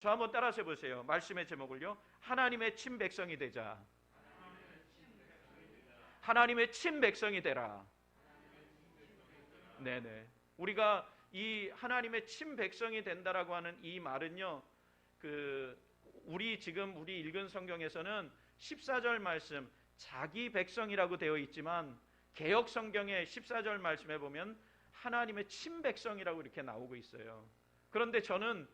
저 한번 따라서 해보세요. 말씀의 제목을요. 하나님의 친백성이 되자. 하나님의 친백성이 되라. 네네. 우리가 이 하나님의 친백성이 된다라고 하는 이 말은요, 우리 읽은 성경에서는 14절 말씀 자기 백성이라고 되어 있지만 개역 성경의 14절 말씀에 보면 하나님의 친백성이라고 이렇게 나오고 있어요. 그런데 저는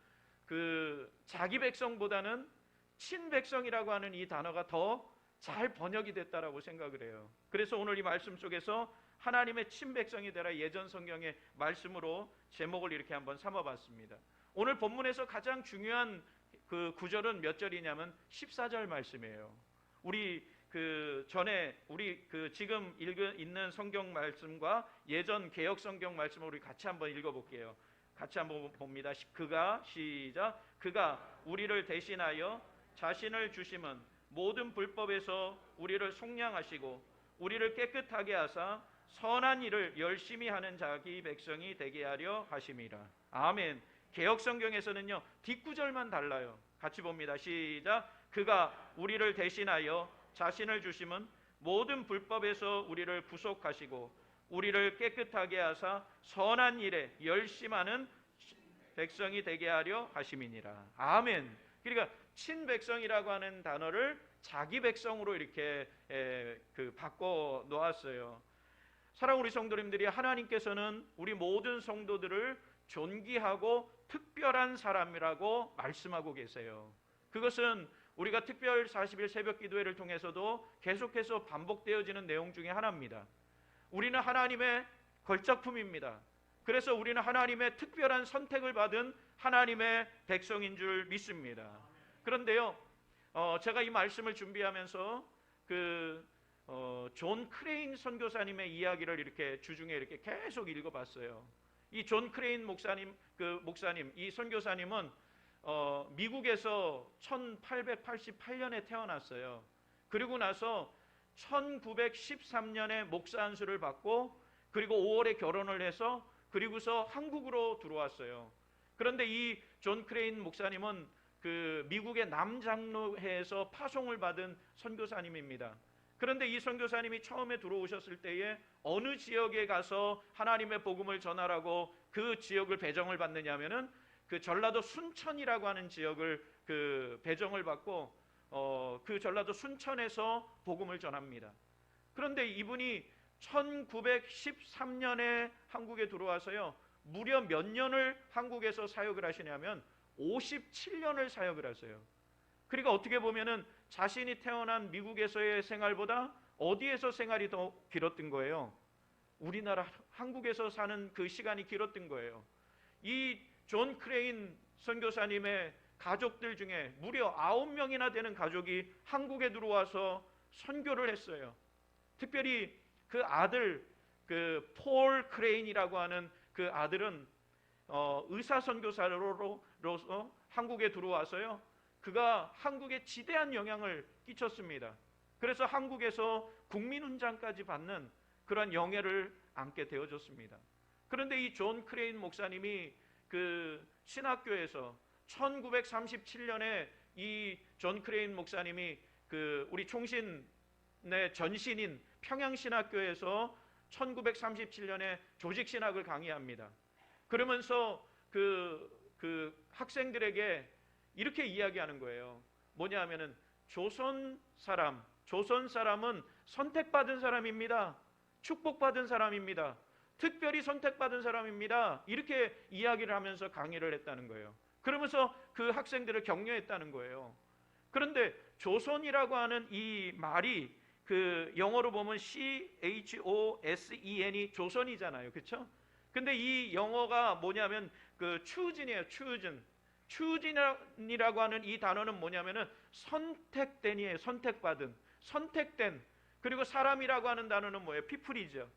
자기 백성보다는 친백성이라고 하는 이 단어가 더 잘 번역이 됐다라고 생각을 해요. 그래서 오늘 이 말씀 속에서 하나님의 친백성이 되라 예전 성경의 말씀으로 제목을 이렇게 한번 삼아봤습니다. 오늘 본문에서 가장 중요한 그 구절은 몇 절이냐면 14절 말씀이에요. 우리 지금 있는 성경 말씀과 예전 개역 성경 말씀을 우리 같이 한번 읽어볼게요. 같이 한번 봅니다. 그가 우리를 대신하여 자신을 주심은 모든 불법에서 우리를 속량하시고 우리를 깨끗하게 하사 선한 일을 열심히 하는 자기 백성이 되게 하려 하심이라. 아멘. 개역 성경에서는요 뒷구절만 달라요. 같이 봅니다. 시작. 그가 우리를 대신하여 자신을 주심은 모든 불법에서 우리를 구속하시고 우리를 깨끗하게 하사 선한 일에 열심하는 백성이 되게 하려 하심이니라. 아멘. 그러니까 친백성이라고 하는 단어를 자기 백성으로 이렇게 바꿔 놓았어요. 사랑하는 우리 성도님들이, 하나님께서는 우리 모든 성도들을 존귀하고 특별한 사람이라고 말씀하고 계세요. 그것은 우리가 특별 40일 새벽 기도회를 통해서도 계속해서 반복되어지는 내용 중에 하나입니다. 우리는 하나님의 걸작품입니다. 그래서 우리는 하나님의 특별한 선택을 받은 하나님의 백성인 줄 믿습니다. 그런데요, 제가 이 말씀을 준비하면서 존 크레인 선교사님의 이야기를 이렇게 주중에 이렇게 계속 읽어봤어요. 이 존 크레인 목사님, 이 선교사님은 미국에서 1888년에 태어났어요. 그리고 나서 1913년에 목사 안수를 받고 그리고 5월에 결혼을 해서 그리고서 한국으로 들어왔어요. 그런데 이 존 크레인 목사님은 미국의 남장로회에서 파송을 받은 선교사님입니다. 그런데 이 선교사님이 처음에 들어오셨을 때에 어느 지역에 가서 하나님의 복음을 전하라고 그 지역을 배정을 받느냐면은 전라도 순천이라고 하는 지역을 배정을 받고 전라도 순천에서 복음을 전합니다. 그런데 이분이 1913년에 한국에 들어와서요, 무려 몇 년을 한국에서 사역을 하시냐면 57년을 사역을 하세요. 그러니까 어떻게 보면은 자신이 태어난 미국에서의 생활보다 어디에서 생활이 더 길었던 거예요? 우리나라 한국에서 사는 그 시간이 길었던 거예요. 이 존 크레인 선교사님의 가족들 중에 무려 9명이나 되는 가족이 한국에 들어와서 선교를 했어요. 특별히 그 아들, 폴 크레인이라고 하는 그 아들은 의사 선교사로서 한국에 들어와서요, 그가 한국에 지대한 영향을 끼쳤습니다. 그래서 한국에서 국민훈장까지 받는 그런 영예를 안게 되어졌습니다. 그런데 이 존 크레인 목사님이 신학교에서 1937년에 이 존 크레인 목사님이 우리 총신의 전신인 평양신학교에서 1937년에 조직신학을 강의합니다. 그러면서 학생들에게 이렇게 이야기하는 거예요. 뭐냐 하면은 조선 사람은 선택받은 사람입니다. 축복받은 사람입니다. 특별히 선택받은 사람입니다. 이렇게 이야기를 하면서 강의를 했다는 거예요. 그러면서 그 학생들을 격려했다는 거예요. 그런데 조선이라고 하는 이 말이 영어로 보면 CHOSEN이 조선이잖아요. 그렇죠? 근데 이 영어가 뭐냐면 choose이에요. choose이라고 하는 이 단어는 뭐냐면은 선택된이에요. 선택된. 그리고 사람이라고 하는 단어는 뭐예요? people이죠.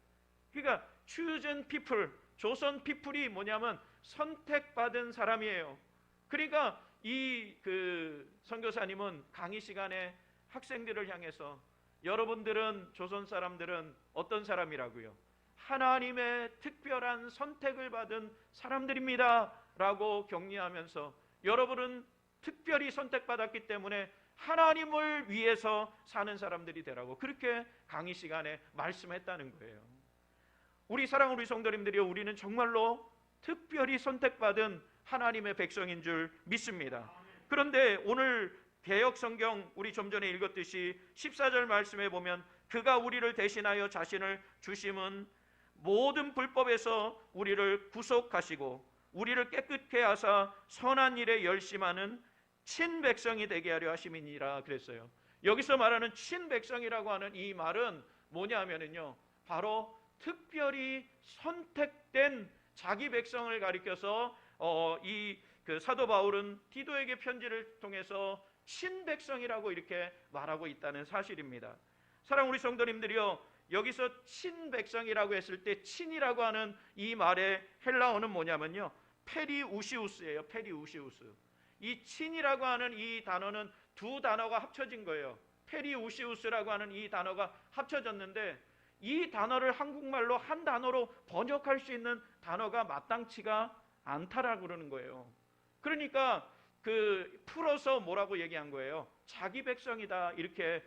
그러니까 chosen people, 조선 people이 뭐냐면 선택받은 사람이에요. 그러니까 이 선교사님은 강의 시간에 학생들을 향해서 여러분들은, 조선 사람들은 어떤 사람이라고요? 하나님의 특별한 선택을 받은 사람들입니다 라고 격려하면서 여러분은 특별히 선택받았기 때문에 하나님을 위해서 사는 사람들이 되라고 그렇게 강의 시간에 말씀했다는 거예요. 우리 사랑하는 우리 성도님들이요, 우리는 정말로 특별히 선택받은 하나님의 백성인 줄 믿습니다. 그런데 오늘 개역 성경 우리 좀 전에 읽었듯이 14절 말씀에 보면 그가 우리를 대신하여 자신을 주심은 모든 불법에서 우리를 구속하시고 우리를 깨끗게 하사 선한 일에 열심하는 친백성이 되게 하려 하심이니라 그랬어요. 여기서 말하는 친백성이라고 하는 이 말은 뭐냐면요, 바로 특별히 선택된 자기 백성을 가리켜서 그 사도 바울은 디도에게 편지를 통해서 친백성이라고 이렇게 말하고 있다는 사실입니다. 사랑하는 우리 성도님들이요, 여기서 친백성이라고 했을 때 친이라고 하는 이 말의 헬라어는 뭐냐면요, 페리우시우스예요. 페리우시우스. 이 친이라고 하는 이 단어는 두 단어가 합쳐진 거예요. 페리우시우스라고 하는 이 단어가 합쳐졌는데 이 단어를 한국말로 한 단어로 번역할 수 있는 단어가 마땅치가 않다라고 그러는 거예요. 그러니까 그 풀어서 뭐라고 얘기한 거예요? 자기 백성이다 이렇게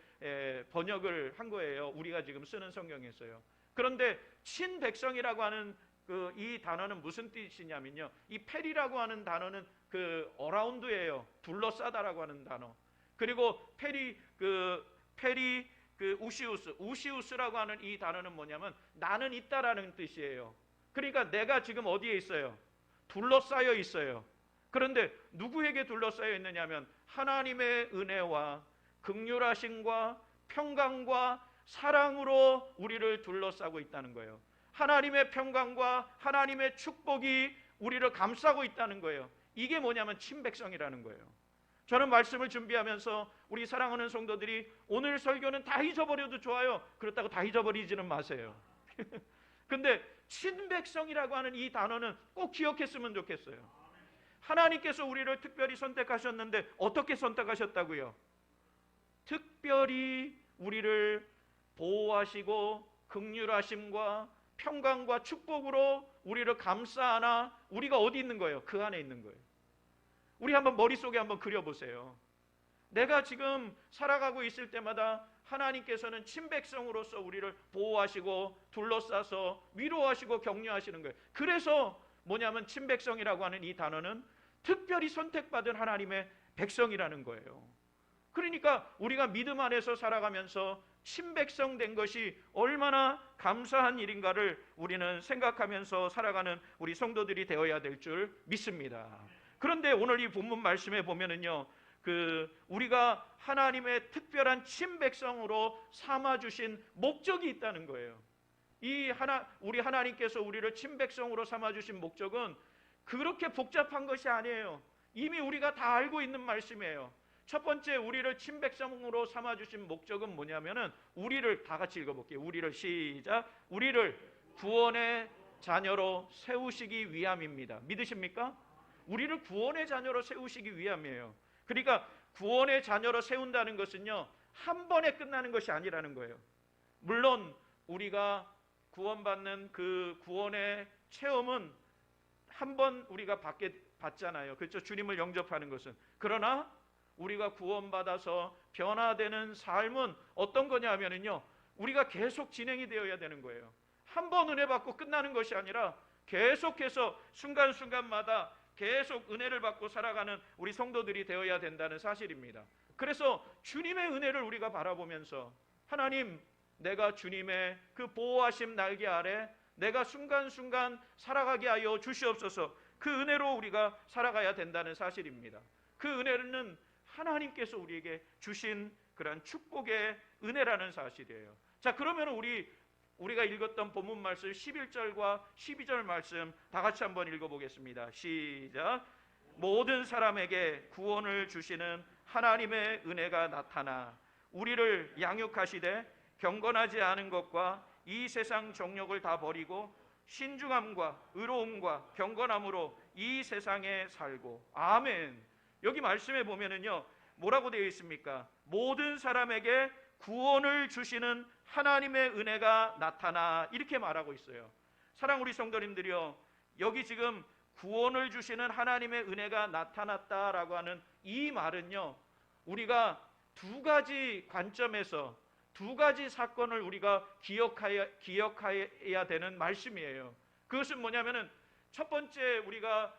번역을 한 거예요. 우리가 지금 쓰는 성경에서요. 그런데 친백성이라고 하는 그 이 단어는 무슨 뜻이냐면요, 이 페리라고 하는 단어는 그 어라운드예요. 둘러싸다라고 하는 단어. 그리고 우시우스라고 하는 이 단어는 뭐냐면 나는 있다라는 뜻이에요. 그러니까 내가 지금 어디에 있어요? 둘러싸여 있어요. 그런데 누구에게 둘러싸여 있느냐면 하나님의 은혜와 긍휼하심과 평강과 사랑으로 우리를 둘러싸고 있다는 거예요. 하나님의 평강과 하나님의 축복이 우리를 감싸고 있다는 거예요. 이게 뭐냐면 친백성이라는 거예요. 저는 말씀을 준비하면서 우리 사랑하는 성도들이 오늘 설교는 다 잊어버려도 좋아요. 그렇다고 다 잊어버리지는 마세요. 근데 친백성이라고 하는 이 단어는 꼭 기억했으면 좋겠어요. 하나님께서 우리를 특별히 선택하셨는데 어떻게 선택하셨다고요? 특별히 우리를 보호하시고 긍휼하심과 평강과 축복으로 우리를 감싸 안아 우리가 어디 있는 거예요? 그 안에 있는 거예요. 우리 한번 머릿속에 한번 그려보세요. 내가 지금 살아가고 있을 때마다 하나님께서는 친백성으로서 우리를 보호하시고 둘러싸서 위로하시고 격려하시는 거예요. 그래서 뭐냐면 친백성이라고 하는 이 단어는 특별히 선택받은 하나님의 백성이라는 거예요. 그러니까 우리가 믿음 안에서 살아가면서 친백성 된 것이 얼마나 감사한 일인가를 우리는 생각하면서 살아가는 우리 성도들이 되어야 될 줄 믿습니다. 그런데 오늘 이 본문 말씀에 보면은요, 우리가 하나님의 특별한 친백성으로 삼아주신 목적이 있다는 거예요. 우리 하나님께서 우리를 친백성으로 삼아주신 목적은 그렇게 복잡한 것이 아니에요. 이미 우리가 다 알고 있는 말씀이에요. 첫 번째, 우리를 친백성으로 삼아주신 목적은 뭐냐면은 우리를 다 같이 읽어볼게요. 우리를 시작. 우리를 구원의 자녀로 세우시기 위함입니다. 믿으십니까? 우리를 구원의 자녀로 세우시기 위함이에요. 그러니까 구원의 자녀로 세운다는 것은요, 한 번에 끝나는 것이 아니라는 거예요. 물론 우리가 구원받는 그 구원의 체험은 한 번 우리가 받잖아요. 그렇죠? 주님을 영접하는 것은. 그러나 우리가 구원받아서 변화되는 삶은 어떤 거냐 하면은요, 우리가 계속 진행이 되어야 되는 거예요. 한 번 은혜 받고 끝나는 것이 아니라 계속해서 순간순간마다 계속 은혜를 받고 살아가는 우리 성도들이 되어야 된다는 사실입니다. 그래서 주님의 은혜를 우리가 바라보면서 하나님, 내가 주님의 그 보호하심 날개 아래 내가 순간순간 살아가게 하여 주시옵소서. 그 은혜로 우리가 살아가야 된다는 사실입니다. 그 은혜는 하나님께서 우리에게 주신 그런 축복의 은혜라는 사실이에요. 자, 그러면 우리가 읽었던 본문 말씀 11절과 12절 말씀 다 같이 한번 읽어보겠습니다. 시작. 모든 사람에게 구원을 주시는 하나님의 은혜가 나타나 우리를 양육하시되 경건하지 않은 것과 이 세상 정욕을 다 버리고 신중함과 의로움과 경건함으로 이 세상에 살고. 아멘. 여기 말씀에 보면은요, 뭐라고 되어 있습니까? 모든 사람에게 구원을 주시는 하나님의 은혜가 나타나, 이렇게 말하고 있어요. 사랑하는 우리 성도님들이요, 여기 지금 구원을 주시는 하나님의 은혜가 나타났다라고 하는 이 말은요, 우리가 두 가지 관점에서 두 가지 사건을 우리가 기억해야 되는 말씀이에요. 그것은 뭐냐면은 첫 번째 우리가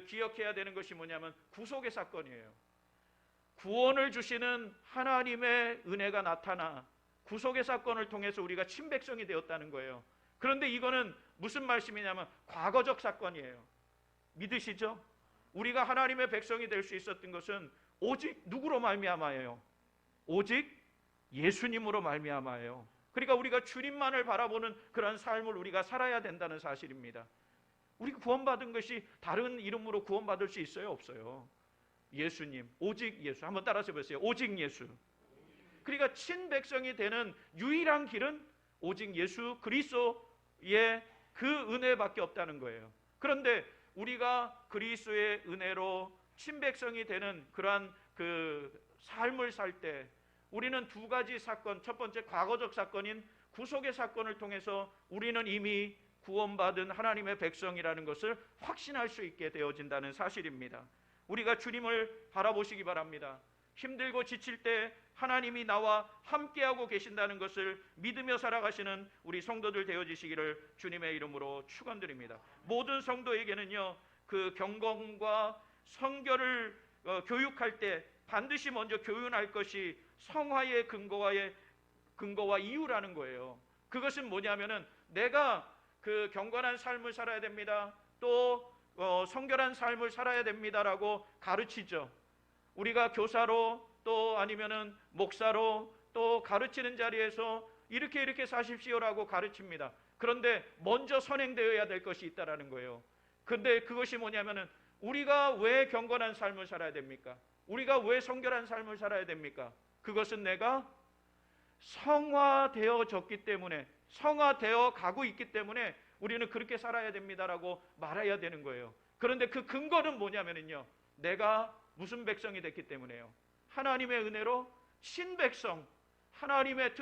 기억해야 되는 것이 뭐냐면 구속의 사건이에요. 구원을 주시는 하나님의 은혜가 나타나 구속의 사건을 통해서 우리가 친백성이 되었다는 거예요. 그런데 이거는 무슨 말씀이냐면 과거적 사건이에요. 믿으시죠? 우리가 하나님의 백성이 될 수 있었던 것은 오직 누구로 말미암아요? 오직 예수님으로 말미암아요. 그러니까 우리가 주님만을 바라보는 그런 삶을 우리가 살아야 된다는 사실입니다. 우리가 구원받은 것이 다른 이름으로 구원받을 수 있어요? 없어요. 예수님, 오직 예수. 한번 따라서 보세요. 오직 예수. 그러니까 친백성이 되는 유일한 길은 오직 예수 그리스도의 그 은혜밖에 없다는 거예요. 그런데 우리가 그리스도의 은혜로 친백성이 되는 그러한 삶을 살 때 우리는 두 가지 사건, 첫 번째 과거적 사건인 구속의 사건을 통해서 우리는 이미 구원받은 하나님의 백성이라는 것을 확신할 수 있게 되어진다는 사실입니다. 우리가 주님을 바라보시기 바랍니다. 힘들고 지칠 때 하나님이 나와 함께하고 계신다는 것을 믿으며 살아가시는 우리 성도들 되어지시기를 주님의 이름으로 축원드립니다. 모든 성도에게는요, 그 경건과 성결을 교육할 때 반드시 먼저 교훈할 것이 성화의 근거와 이유라는 거예요. 그것은 뭐냐면은 내가 경건한 삶을 살아야 됩니다. 또 성결한 삶을 살아야 됩니다라고 가르치죠. 우리가 교사로 또 아니면은 목사로 또 가르치는 자리에서 이렇게 사십시오라고 가르칩니다. 그런데 먼저 선행되어야 될 것이 있다라는 거예요. 근데 그것이 뭐냐면은 우리가 왜 경건한 삶을 살아야 됩니까? 우리가 왜 성결한 삶을 살아야 됩니까? 그것은 내가 성화되어졌기 때문에, 성화되어 가고 있기 때문에 우리는 그렇게 살아야 됩니다라고 말해야 되는 거예요. 그런데 그 근거는 뭐냐면요, 내가 무슨 백성이 됐기 때문에요. 하나님의 은혜로 신백성, 하나님께서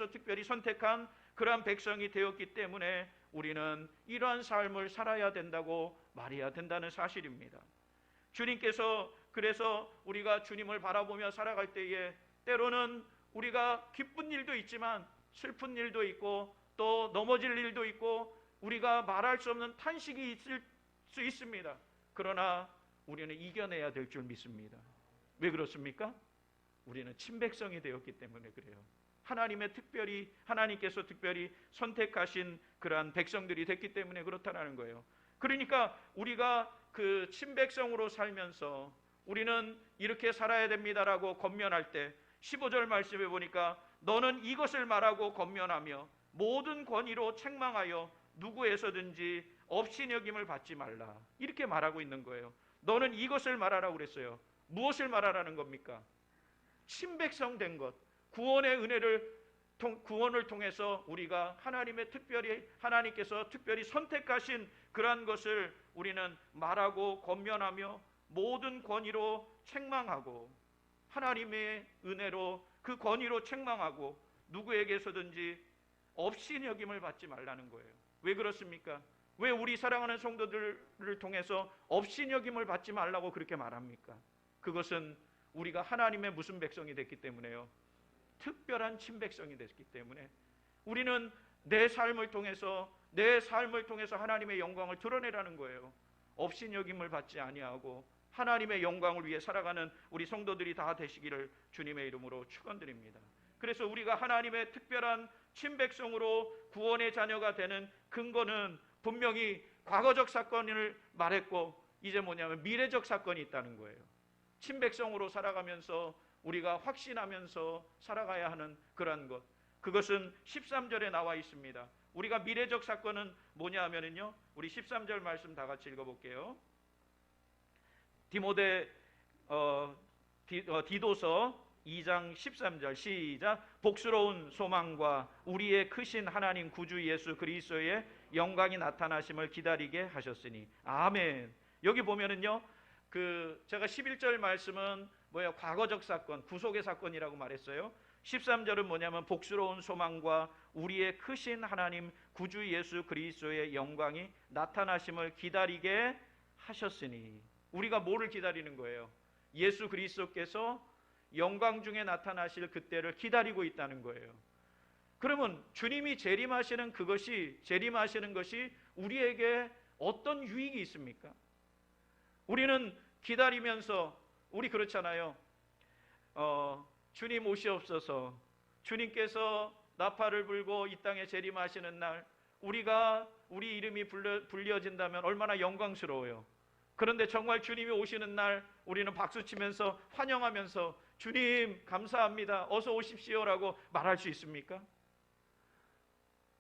특별히 선택한 그러한 백성이 되었기 때문에 우리는 이러한 삶을 살아야 된다고 말해야 된다는 사실입니다. 주님께서 그래서 우리가 주님을 바라보며 살아갈 때에 때로는 우리가 기쁜 일도 있지만 슬픈 일도 있고 또 넘어질 일도 있고 우리가 말할 수 없는 탄식이 있을 수 있습니다. 그러나 우리는 이겨내야 될 줄 믿습니다. 왜 그렇습니까? 우리는 친백성이 되었기 때문에 그래요. 하나님께서 특별히 선택하신 그러한 백성들이 됐기 때문에 그렇다는 거예요. 그러니까 우리가 그 친백성으로 살면서 우리는 이렇게 살아야 됩니다라고 권면할 때 15절 말씀에 보니까 너는 이것을 말하고 권면하며 모든 권위로 책망하여 누구에서든지 업신여김을 받지 말라, 이렇게 말하고 있는 거예요. 너는 이것을 말하라고 그랬어요. 무엇을 말하라는 겁니까? 친백성 된 것, 구원을 통해서 우리가 하나님께서 특별히 선택하신 그러한 것을 우리는 말하고 권면하며 모든 권위로 책망하고, 하나님의 은혜로 그 권위로 책망하고 누구에게서든지 업신여김을 받지 말라는 거예요. 왜 그렇습니까? 왜 우리 사랑하는 성도들을 통해서 업신여김을 받지 말라고 그렇게 말합니까? 그것은 우리가 하나님의 무슨 백성이 됐기 때문에요. 특별한 친백성이 됐기 때문에 우리는 내 삶을 통해서 하나님의 영광을 드러내라는 거예요. 업신여김을 받지 아니하고 하나님의 영광을 위해 살아가는 우리 성도들이 다 되시기를 주님의 이름으로 축원드립니다. 그래서 우리가 하나님의 특별한 친백성으로 구원의 자녀가 되는 근거는 분명히 과거적 사건을 말했고 이제 뭐냐면 미래적 사건이 있다는 거예요. 친백성으로 살아가면서 우리가 확신하면서 살아가야 하는 그러한 것, 그것은 13절에 나와 있습니다. 우리가 미래적 사건은 뭐냐 하면은요, 우리 13절 말씀 다 같이 읽어볼게요. 디도서 2장 13절 시작. 복스러운 소망과 우리의 크신 하나님 구주 예수 그리스도의 영광이 나타나심을 기다리게 하셨으니. 아멘. 여기 보면은요, 제가 11절 말씀은 뭐예요? 과거적 사건, 구속의 사건이라고 말했어요. 13절은 뭐냐면 복스러운 소망과 우리의 크신 하나님 구주 예수 그리스도의 영광이 나타나심을 기다리게 하셨으니. 우리가 뭐를 기다리는 거예요? 예수 그리스도께서 영광 중에 나타나실 그때를 기다리고 있다는 거예요. 그러면 주님이 재림하시는 것이 우리에게 어떤 유익이 있습니까? 우리는 기다리면서 우리 그렇잖아요. 주님 오시옵소서. 주님께서 나팔을 불고 이 땅에 재림하시는 날 우리 이름이 불려진다면 얼마나 영광스러워요. 그런데 정말 주님이 오시는 날 우리는 박수치면서 환영하면서 주님 감사합니다, 어서 오십시오라고 말할 수 있습니까?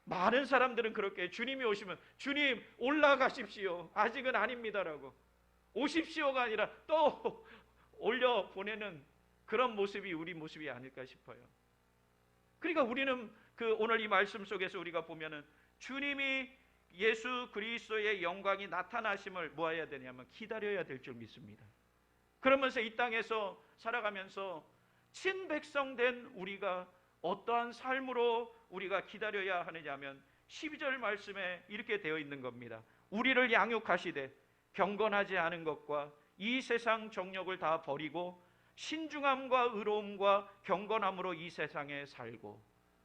많은 사람들은 그렇게 주님이 오시면 주님 올라가십시오, 아직은 아닙니다라고, 오십시오가 아니라 또 올려 보내는 그런 모습이 우리 모습이 아닐까 싶어요. 그러니까 우리는 오늘 이 말씀 속에서 우리가 보면은 주님이 예수 그리스도의 영광이 나타나심을 뭐 해야 되냐면 기다려야 될 줄 믿습니다. 그러면서 이 땅에서 살아가면서 친백성된 우리가 어떠한 삶으로 우리가 기다려야 하느냐면 12절 말씀에 이렇게 되어 있는 겁니다. 우리를 양육하시되 경건하지 않은 것과 이 세상 정욕을 다 버리고 신중함과 의로움과 경건함으로 이 세상에 살고,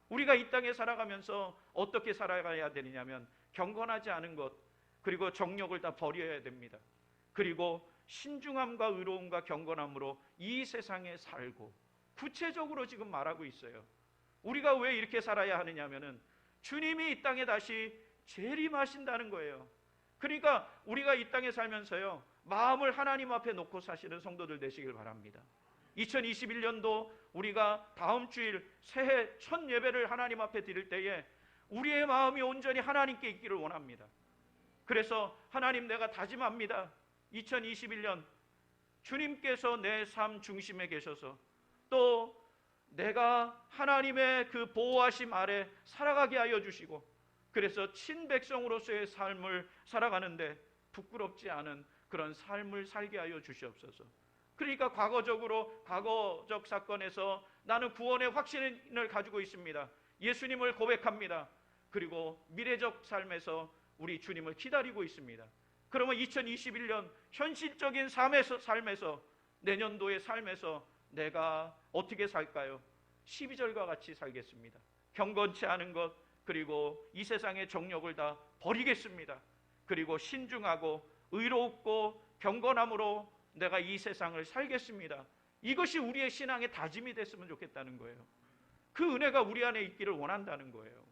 우리가 이 땅에 살아가면서 어떻게 살아가야 되느냐면 경건하지 않은 것 그리고 정욕을 다 버려야 됩니다. 그리고 신중함과 의로움과 경건함으로 이 세상에 살고, 구체적으로 지금 말하고 있어요. 우리가 왜 이렇게 살아야 하느냐면은 주님이 이 땅에 다시 재림하신다는 거예요. 그러니까 우리가 이 땅에 살면서요, 마음을 하나님 앞에 놓고 사시는 성도들 되시길 바랍니다. 2021년도 우리가 다음 주일 새해 첫 예배를 하나님 앞에 드릴 때에 우리의 마음이 온전히 하나님께 있기를 원합니다. 그래서 하나님, 내가 다짐합니다. 2021년 주님께서 내 삶 중심에 계셔서 또 내가 하나님의 그 보호하심 아래 살아가게 하여 주시고, 그래서 친백성으로서의 삶을 살아가는데 부끄럽지 않은 그런 삶을 살게 하여 주시옵소서. 그러니까 과거적 사건에서 나는 구원의 확신을 가지고 있습니다. 예수님을 고백합니다. 그리고 미래적 삶에서 우리 주님을 기다리고 있습니다. 그러면 2021년 현실적인 삶에서 내년도의 삶에서 내가 어떻게 살까요? 12절과 같이 살겠습니다. 경건치 않은 것 그리고 이 세상의 정욕을 다 버리겠습니다. 그리고 신중하고 의롭고 경건함으로 내가 이 세상을 살겠습니다. 이것이 우리의 신앙의 다짐이 됐으면 좋겠다는 거예요. 그 은혜가 우리 안에 있기를 원한다는 거예요.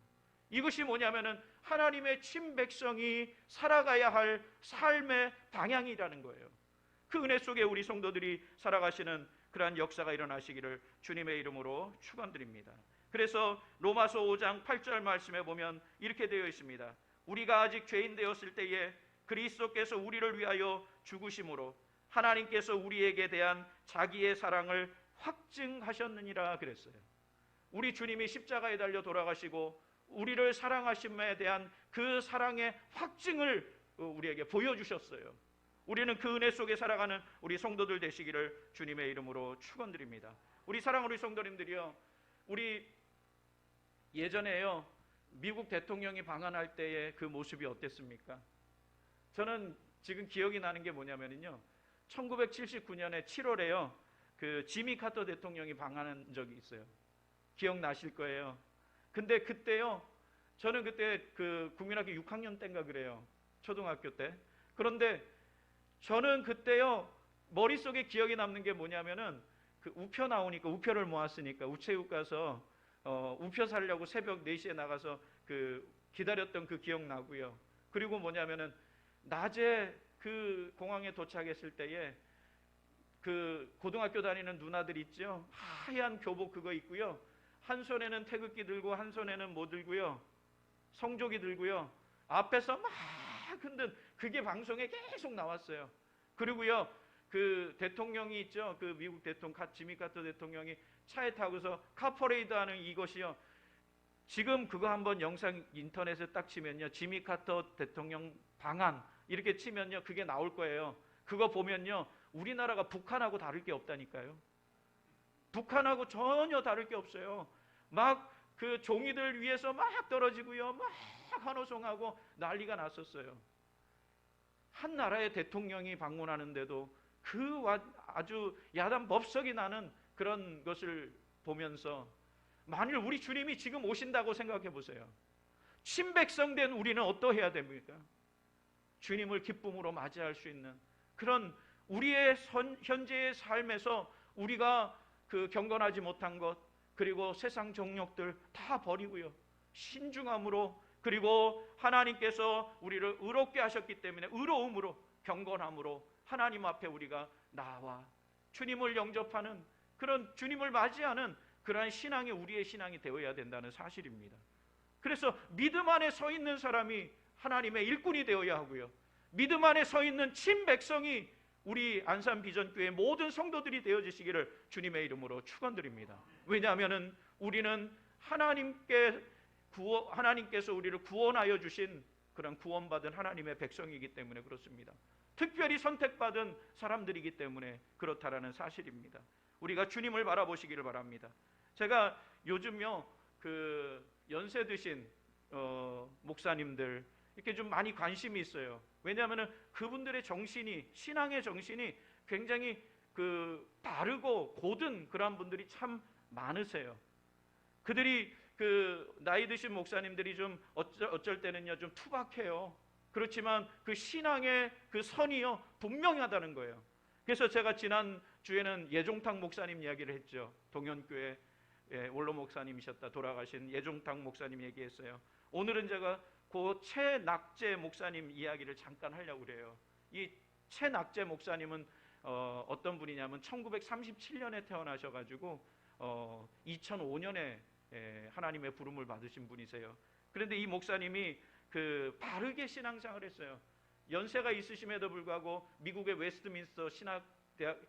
이것이 뭐냐면은 하나님의 친백성이 살아가야 할 삶의 방향이라는 거예요. 그 은혜 속에 우리 성도들이 살아가시는 그러한 역사가 일어나시기를 주님의 이름으로 축원드립니다. 그래서 로마서 5장 8절 말씀에 보면 이렇게 되어 있습니다. 우리가 아직 죄인 되었을 때에 그리스도께서 우리를 위하여 죽으심으로 하나님께서 우리에게 대한 자기의 사랑을 확증하셨느니라 그랬어요. 우리 주님이 십자가에 달려 돌아가시고 우리를 사랑하심에 대한 그 사랑의 확증을 우리에게 보여주셨어요. 우리는 그 은혜 속에 살아가는 우리 성도들 되시기를 주님의 이름으로 축원드립니다. 우리 사랑하는 성도님들이요, 우리 예전에요 미국 대통령이 방한할 때의 그 모습이 어땠습니까? 저는 지금 기억이 나는 게 뭐냐면요, 1979년에 7월에요 그 지미 카터 대통령이 방한한 적이 있어요. 기억나실 거예요. 근데 그때요, 저는 그때 그 국민학교 6학년 때인가 그래요. 초등학교 때. 그런데 저는 그때요 머릿속에 기억에 남는 게 뭐냐면은 그 우표 나오니까 우표를 모았으니까 우체국 가서 우표 사려고 새벽 4시에 나가서 그 기다렸던 그 기억 나고요. 그리고 뭐냐면은 낮에 그 공항에 도착했을 때에 그 고등학교 다니는 누나들 있죠. 하얀 교복 그거 입고요. 한 손에는 태극기 들고 한 손에는 뭐 들고요. 성조기 들고요. 앞에서 막 흔든 그게 방송에 계속 나왔어요. 그리고요 그 대통령이 있죠. 그 미국 대통령 지미 카터 대통령이 차에 타고서 카퍼레이드 하는 이것이요. 지금 그거 한번 영상 인터넷에 딱 치면요. 지미 카터 대통령 방한 이렇게 치면요. 그게 나올 거예요. 그거 보면요. 우리나라가 북한하고 다를 게 없다니까요. 북한하고 전혀 다를 게 없어요. 막 그 종이들 위에서 막 떨어지고요. 막 환호성하고 난리가 났었어요. 한 나라의 대통령이 방문하는데도 아주 야단 법석이 나는 그런 것을 보면서 만일 우리 주님이 지금 오신다고 생각해 보세요. 친백성된 우리는 어떠해야 됩니까? 주님을 기쁨으로 맞이할 수 있는 그런 우리의 현재의 삶에서 우리가 그 경건하지 못한 것, 그리고 세상 정욕들 다 버리고요, 신중함으로, 그리고 하나님께서 우리를 의롭게 하셨기 때문에 의로움으로, 경건함으로 하나님 앞에 우리가 나와 주님을 영접하는, 그런 주님을 맞이하는 그러한 신앙이 우리의 신앙이 되어야 된다는 사실입니다. 그래서 믿음 안에 서 있는 사람이 하나님의 일꾼이 되어야 하고요, 믿음 안에 서 있는 친백성이 우리 안산비전교회 모든 성도들이 되어주시기를 주님의 이름으로 축원드립니다. 왜냐하면 우리는 하나님께서 우리를 구원하여 주신 그런 구원받은 하나님의 백성이기 때문에 그렇습니다. 특별히 선택받은 사람들이기 때문에 그렇다라는 사실입니다. 우리가 주님을 바라보시기를 바랍니다. 제가 요즘요 그 연세 드신 목사님들 이렇게 좀 많이 관심이 있어요. 왜냐하면 그분들의 정신이, 신앙의 정신이 굉장히 그 바르고 고든 그런 분들이 참 많으세요. 그들이 그 나이 드신 목사님들이 좀 어쩔 때는요 좀 투박해요. 그렇지만 그 신앙의 그 선이요 분명하다는 거예요. 그래서 제가 지난 주에는 예종탁 목사님 이야기를 했죠. 동현교회 원로 목사님이셨다 돌아가신 예종탁 목사님 얘기했어요. 오늘은 제가 그 최낙재 목사님 이야기를 잠깐 하려고 그래요. 이 최낙재 목사님은 어떤 분이냐면 1937년에 태어나셔가지고 2005년에 하나님의 부름을 받으신 분이세요. 그런데 이 목사님이 그 바르게 신앙생활을 했어요. 연세가 있으심에도 불구하고 미국의 웨스트민스터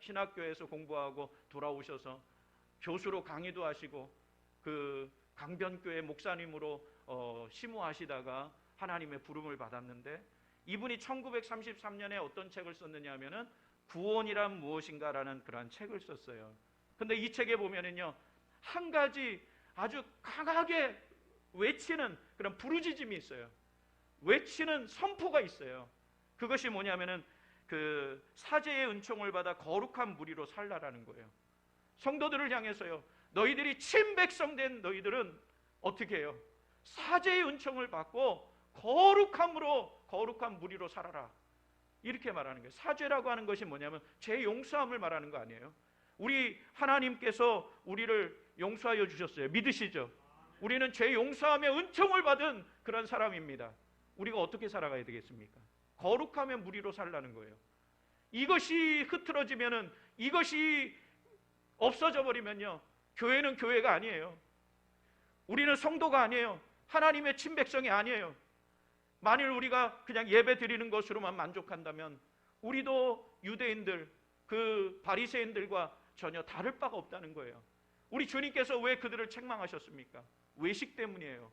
신학교에서 공부하고 돌아오셔서 교수로 강의도 하시고 그 강변교회 목사님으로 심우하시다가 하나님의 부름을 받았는데, 이분이 1933년에 어떤 책을 썼느냐 하면은 구원이란 무엇인가라는 그런 책을 썼어요. 근데 이 책에 보면은요 한 가지 아주 강하게 외치는 그런 부르짖음이 있어요. 외치는 선포가 있어요. 그것이 뭐냐면은 그 사제의 은총을 받아 거룩한 무리로 살라라는 거예요. 성도들을 향해서요, 너희들이 친백성된 너희들은 어떻게 해요? 사제의 은총을 받고 거룩함으로 거룩한 무리로 살아라, 이렇게 말하는 거예요. 사죄라고 하는 것이 뭐냐면 죄 용서함을 말하는 거 아니에요? 우리 하나님께서 우리를 용서하여 주셨어요. 믿으시죠? 우리는 죄 용서함의 은총을 받은 그런 사람입니다. 우리가 어떻게 살아가야 되겠습니까? 거룩하면 무리로 살라는 거예요. 이것이 흐트러지면은, 이것이 없어져 버리면요 교회는 교회가 아니에요. 우리는 성도가 아니에요. 하나님의 친백성이 아니에요. 만일 우리가 그냥 예배 드리는 것으로만 만족한다면 우리도 유대인들, 그 바리새인들과 전혀 다를 바가 없다는 거예요. 우리 주님께서 왜 그들을 책망하셨습니까? 외식 때문이에요.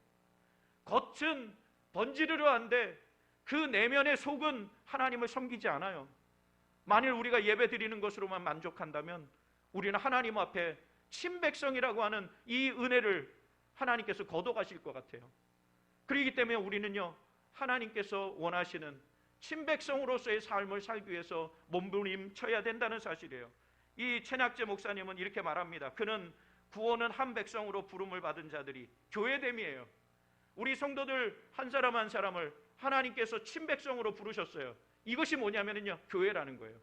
겉은 번지르르한데 그 내면의 속은 하나님을 섬기지 않아요. 만일 우리가 예배 드리는 것으로만 만족한다면 우리는 하나님 앞에 친백성이라고 하는 이 은혜를 하나님께서 거둬가실 것 같아요. 그렇기 때문에 우리는요 하나님께서 원하시는 친백성으로서의 삶을 살기 위해서 몸부림쳐야 된다는 사실이에요. 이 최낙재 목사님은 이렇게 말합니다. 그는 구원은 한 백성으로 부름을 받은 자들이 교회됨이에요. 우리 성도들 한 사람 한 사람을 하나님께서 친백성으로 부르셨어요. 이것이 뭐냐면요 교회라는 거예요.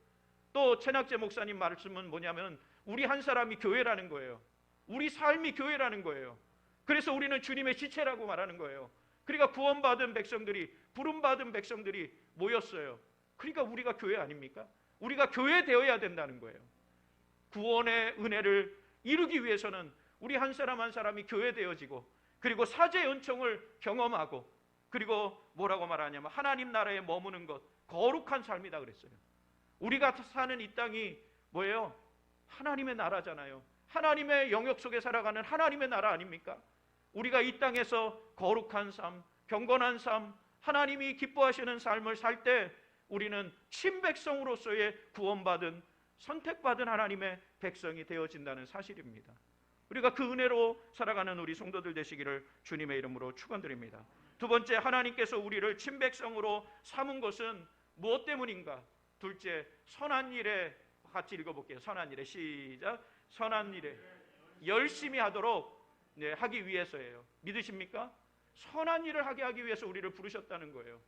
또 최낙재 목사님 말씀은 뭐냐면 우리 한 사람이 교회라는 거예요. 우리 삶이 교회라는 거예요. 그래서 우리는 주님의 지체라고 말하는 거예요. 그러니까 구원받은 백성들이, 부름받은 백성들이 모였어요. 그러니까 우리가 교회 아닙니까? 우리가 교회 되어야 된다는 거예요. 구원의 은혜를 이루기 위해서는 우리 한 사람 한 사람이 교회 되어지고, 그리고 사죄의 은총을 경험하고, 그리고 뭐라고 말하냐면 하나님 나라에 머무는 것, 거룩한 삶이다 그랬어요. 우리가 사는 이 땅이 뭐예요? 하나님의 나라잖아요. 하나님의 영역 속에 살아가는 하나님의 나라 아닙니까? 우리가 이 땅에서 거룩한 삶, 경건한 삶, 하나님이 기뻐하시는 삶을 살 때 우리는 친백성으로서의 구원받은, 선택받은 하나님의 백성이 되어진다는 사실입니다. 우리가 그 은혜로 살아가는 우리 성도들 되시기를 주님의 이름으로 축원드립니다. 두 번째, 하나님께서 우리를 친백성으로 삼은 것은 무엇 때문인가? 둘째, 선한 일에, 같이 읽어볼게요. 선한 일에, 시작. 선한 일에 열심히 하도록 하기 위해서예요. 믿으십니까? 선한 일을 하기 위해서 우리를 부르셨다는 거예요.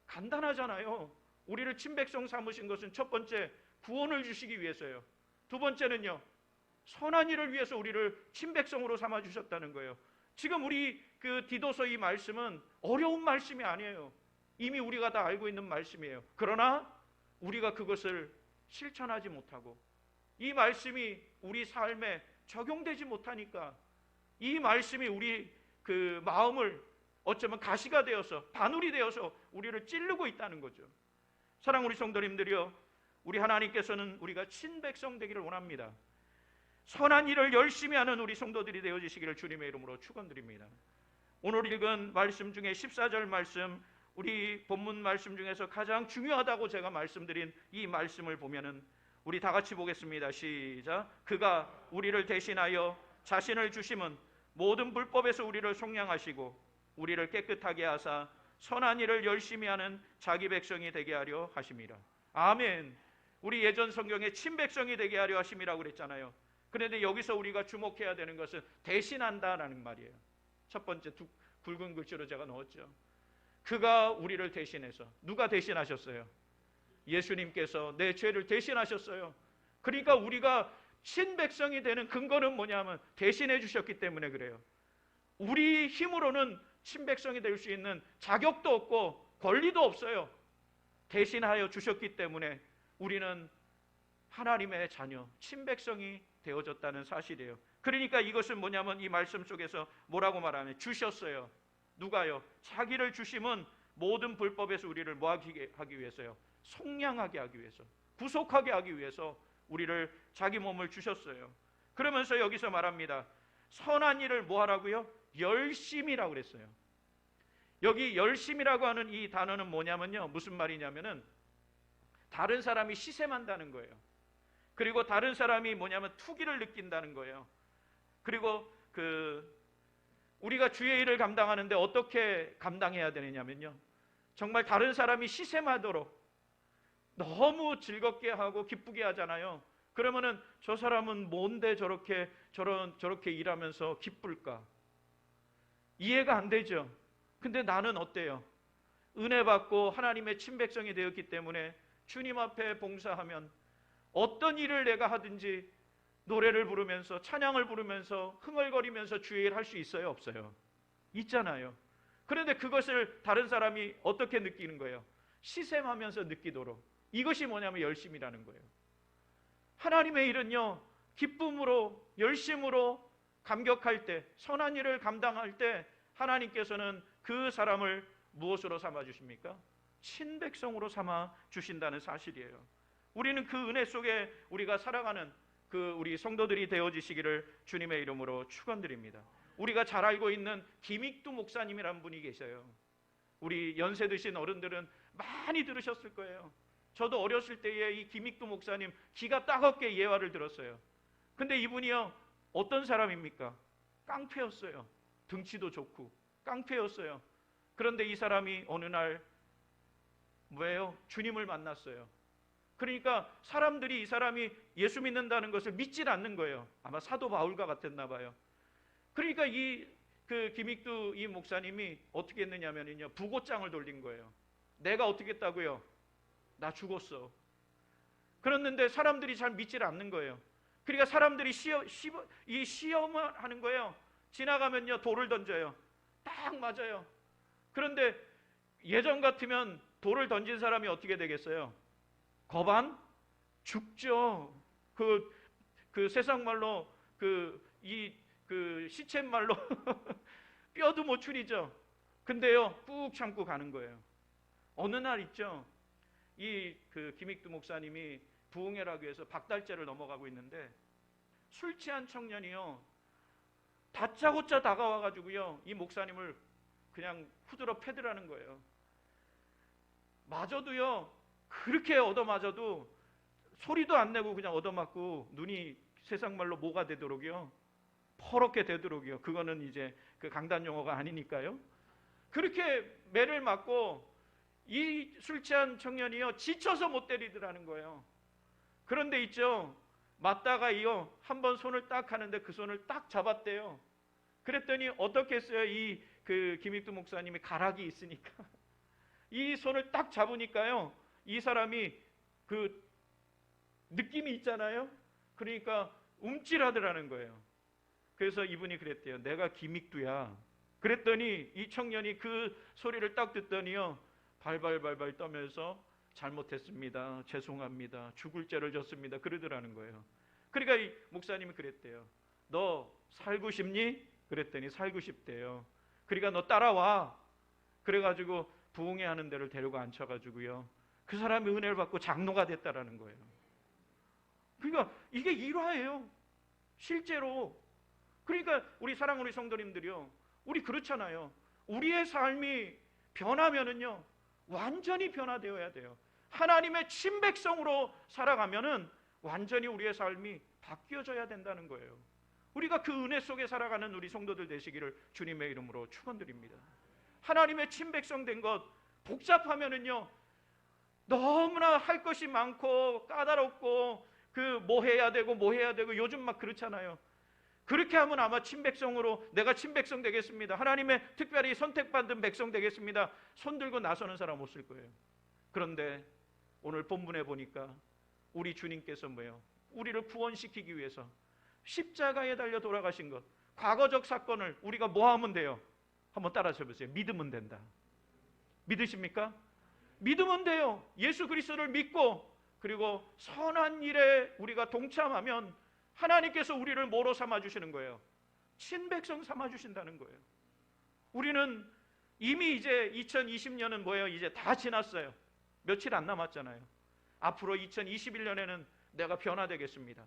간단하잖아요. 우리를 친백성 삼으신 것은 첫 번째, 구원을 주시기 위해서예요. 두 번째는요, 선한 일을 위해서 우리를 친백성으로 삼아주셨다는 거예요. 지금 우리 그 디도서 이 말씀은 어려운 말씀이 아니에요. 이미 우리가 다 알고 있는 말씀이에요. 그러나 우리가 그것을 실천하지 못하고 이 말씀이 우리 삶에 적용되지 못하니까 이 말씀이 우리 그 마음을 어쩌면 가시가 되어서, 바늘이 되어서 우리를 찌르고 있다는 거죠. 사랑하는 우리 성도님들이요, 우리 하나님께서는 우리가 친백성 되기를 원합니다. 선한 일을 열심히 하는 우리 성도들이 되어주시기를 주님의 이름으로 축원드립니다. 오늘 읽은 말씀 중에 14절 말씀, 우리 본문 말씀 중에서 가장 중요하다고 제가 말씀드린 이 말씀을 보면은 우리 다 같이 보겠습니다. 시작. 그가 우리를 대신하여 자신을 주심은 모든 불법에서 우리를 속량하시고 우리를 깨끗하게 하사 선한 일을 열심히 하는 자기 백성이 되게 하려 하심이라. 아멘. 우리 예전 성경에 친백성이 되게 하려 하심이라고 그랬잖아요. 그런데 여기서 우리가 주목해야 되는 것은 대신한다라는 말이에요. 첫 번째 굵은 글씨로 제가 넣었죠. 그가 우리를 대신해서. 누가 대신하셨어요? 예수님께서 내 죄를 대신하셨어요. 그러니까 우리가 친백성이 되는 근거는 뭐냐면 대신해 주셨기 때문에 그래요. 우리 힘으로는 친백성이 될 수 있는 자격도 없고 권리도 없어요. 대신하여 주셨기 때문에 우리는 하나님의 자녀, 친백성이 되어졌다는 사실이에요. 그러니까 이것은 뭐냐면 이 말씀 속에서 뭐라고 말하면 주셨어요. 누가요? 자기를 주심은 모든 불법에서 우리를 뭐하게 하기 위해서요? 속량하게 하기 위해서, 구속하게 하기 위해서 우리를 자기 몸을 주셨어요. 그러면서 여기서 말합니다. 선한 일을 뭐 하라고요? 열심히라고 그랬어요. 여기 열심이라고 하는 이 단어는 뭐냐면요, 무슨 말이냐면은 다른 사람이 시샘한다는 거예요. 그리고 다른 사람이 뭐냐면 투기를 느낀다는 거예요. 그리고 우리가 주의 일을 감당하는데 어떻게 감당해야 되느냐면요, 정말 다른 사람이 시샘하도록 너무 즐겁게 하고 기쁘게 하잖아요. 그러면은 저 사람은 뭔데 저렇게 일하면서 기쁠까? 이해가 안 되죠. 근데 나는 어때요? 은혜 받고 하나님의 친백성이 되었기 때문에 주님 앞에 봉사하면 어떤 일을 내가 하든지 노래를 부르면서, 찬양을 부르면서, 흥얼거리면서 주의 일 할 수 있어요? 없어요? 있잖아요. 그런데 그것을 다른 사람이 어떻게 느끼는 거예요? 시샘하면서 느끼도록. 이것이 뭐냐면 열심이라는 거예요. 하나님의 일은요, 기쁨으로, 열심으로 감격할 때, 선한 일을 감당할 때 하나님께서는 그 사람을 무엇으로 삼아 주십니까? 친백성으로 삼아 주신다는 사실이에요. 우리는 그 은혜 속에 우리가 살아가는 우리 성도들이 되어지시기를 주님의 이름으로 축원드립니다. 우리가 잘 알고 있는 김익두 목사님이라는 분이 계셔요. 우리 연세 드신 어른들은 많이 들으셨을 거예요. 저도 어렸을 때에 이 김익두 목사님 기가 따갑게 예화를 들었어요. 근데 이분이요, 어떤 사람입니까? 깡패였어요. 등치도 좋고 깡패였어요. 그런데 이 사람이 어느 날 뭐예요? 주님을 만났어요. 그러니까 사람들이 이 사람이 예수 믿는다는 것을 믿질 않는 거예요. 아마 사도 바울과 같았나 봐요. 그러니까 김익두 이 목사님이 어떻게 했느냐면요, 부고장을 돌린 거예요. 내가 어떻게 했다고요? 나 죽었어. 그랬는데 사람들이 잘 믿질 않는 거예요. 그러니까 사람들이 시험을 하는 거예요. 지나가면요, 돌을 던져요. 딱 맞아요. 그런데 예전 같으면 돌을 던진 사람이 어떻게 되겠어요? 거반? 죽죠. 세상 말로 시체 말로 뼈도 못 추리죠. 근데요, 꾹 참고 가는 거예요. 어느 날 있죠, 김익두 목사님이 부흥회라고 해서 박달재를 넘어가고 있는데 술 취한 청년이요, 다짜고짜 다가와가지고요, 이 목사님을 그냥 후드러 패드라는 거예요. 맞아도요, 그렇게 얻어맞아도 소리도 안 내고 그냥 얻어맞고 눈이 세상 말로 뭐가 되도록요? 퍼렇게 되도록요. 그거는 이제 그 강단 용어가 아니니까요. 그렇게 매를 맞고 이 술 취한 청년이요 지쳐서 못 때리더라는 거예요. 그런데 있죠, 맞다가요 한번 손을 딱 하는데 그 손을 딱 잡았대요. 그랬더니 어떻게 했어요? 이 김익두 목사님이 가락이 있으니까 이 손을 딱 잡으니까요 이 사람이 그 느낌이 있잖아요. 그러니까 움찔하더라는 거예요. 그래서 이분이 그랬대요. 내가 김익두야. 그랬더니 이 청년이 그 소리를 딱 듣더니요 발발발발 떠면서 잘못했습니다, 죄송합니다, 죽을 죄를 졌습니다 그러더라는 거예요. 그러니까 이 목사님이 그랬대요. 너 살고 싶니? 그랬더니 살고 싶대요. 그러니까 너 따라와. 그래가지고 부흥회 하는 데를 데리고 앉혀가지고요 그 사람이 은혜를 받고 장로가 됐다라는 거예요. 그러니까 이게 일화예요 실제로. 그러니까 우리 사랑하는 우리 성도님들이요, 우리 그렇잖아요. 우리의 삶이 변하면은요 완전히 변화되어야 돼요. 하나님의 친백성으로 살아가면은 완전히 우리의 삶이 바뀌어져야 된다는 거예요. 우리가 그 은혜 속에 살아가는 우리 성도들 되시기를 주님의 이름으로 축원드립니다. 하나님의 친백성 된 것, 복잡하면은요 너무나 할 것이 많고 까다롭고 뭐 해야 되고 요즘 막 그렇잖아요. 그렇게 하면 아마 친백성으로 내가 친백성 되겠습니다, 하나님의 특별히 선택받은 백성 되겠습니다, 손 들고 나서는 사람 없을 거예요. 그런데 오늘 본문에 보니까 우리 주님께서 뭐예요? 우리를 구원시키기 위해서 십자가에 달려 돌아가신 것, 과거적 사건을 우리가 뭐 하면 돼요? 한번 따라서 보세요. 믿으면 된다. 믿으십니까? 믿으면 돼요. 예수 그리스도를 믿고 그리고 선한 일에 우리가 동참하면 하나님께서 우리를 뭐로 삼아주시는 거예요? 친백성 삼아주신다는 거예요. 우리는 이미 이제 2020년은 뭐예요? 이제 다 지났어요. 며칠 안 남았잖아요. 앞으로 2021년에는 내가 변화되겠습니다.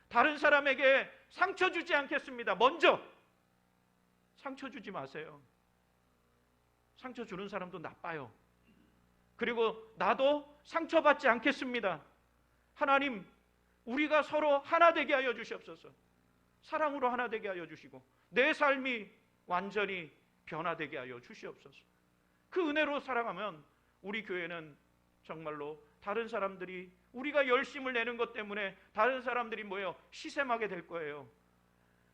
다른 사람에게 상처 주지 않겠습니다. 먼저 상처 주지 마세요. 상처 주는 사람도 나빠요. 그리고 나도 상처받지 않겠습니다. 하나님, 우리가 서로 하나 되게 하여 주시옵소서. 사랑으로 하나 되게 하여 주시고 내 삶이 완전히 변화되게 하여 주시옵소서. 그 은혜로 살아가면 우리 교회는 정말로 다른 사람들이 우리가 열심을 내는 것 때문에 다른 사람들이 뭐예요? 시샘하게 될 거예요.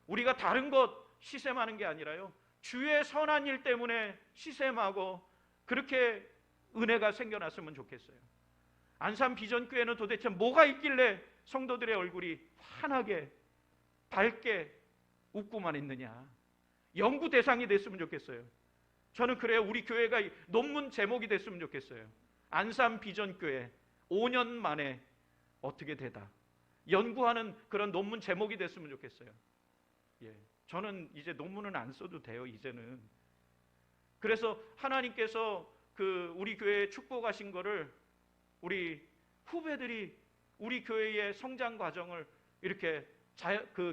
우리가 다른 것 시샘하는 게 아니라요, 주의 선한 일 때문에 시샘하고 그렇게 은혜가 생겨났으면 좋겠어요. 안산 비전교회는 도대체 뭐가 있길래 성도들의 얼굴이 환하게 밝게 웃고만 있느냐. 연구 대상이 됐으면 좋겠어요. 저는 그래요. 우리 교회가 논문 제목이 됐으면 좋겠어요. 안산 비전교회 5년 만에 어떻게 되다, 연구하는 그런 논문 제목이 됐으면 좋겠어요. 예, 저는 이제 논문은 안 써도 돼요 이제는. 그래서 하나님께서 우리 교회에 축복하신 거를 우리 후배들이 우리 교회의 성장 과정을 이렇게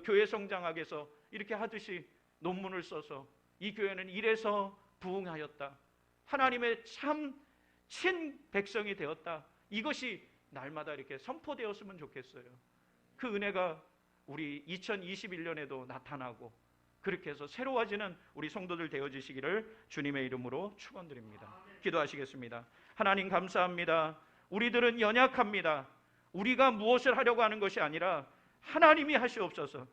교회 성장하게 해서 이렇게 하듯이 논문을 써서 이 교회는 이래서 부흥하였다, 하나님의 참 친백성이 되었다, 이것이 날마다 이렇게 선포되었으면 좋겠어요. 그 은혜가 우리 2021년에도 나타나고 그렇게 해서 새로워지는 우리 성도들 되어지시기를 주님의 이름으로 축원드립니다. 기도하시겠습니다. 하나님 감사합니다. 우리들은 연약합니다. 우리가 무엇을 하려고 하는 것이 아니라 하나님이 하시옵소서.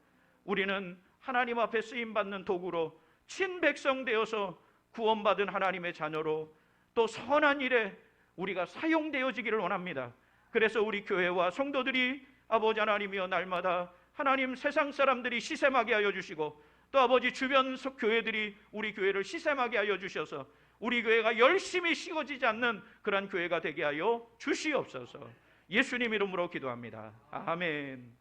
우리는 하나님 앞에 쓰임받는 도구로 친백성 되어서 구원받은 하나님의 자녀로 또 선한 일에 우리가 사용되어지기를 원합니다. 그래서 우리 교회와 성도들이 아버지 하나님이여 날마다 하나님 세상 사람들이 시샘하게 하여 주시고 또 아버지 주변 교회들이 우리 교회를 시샘하게 하여 주셔서 우리 교회가 열심히 식어지지 않는 그런 교회가 되게 하여 주시옵소서. 예수님 이름으로 기도합니다. 아멘.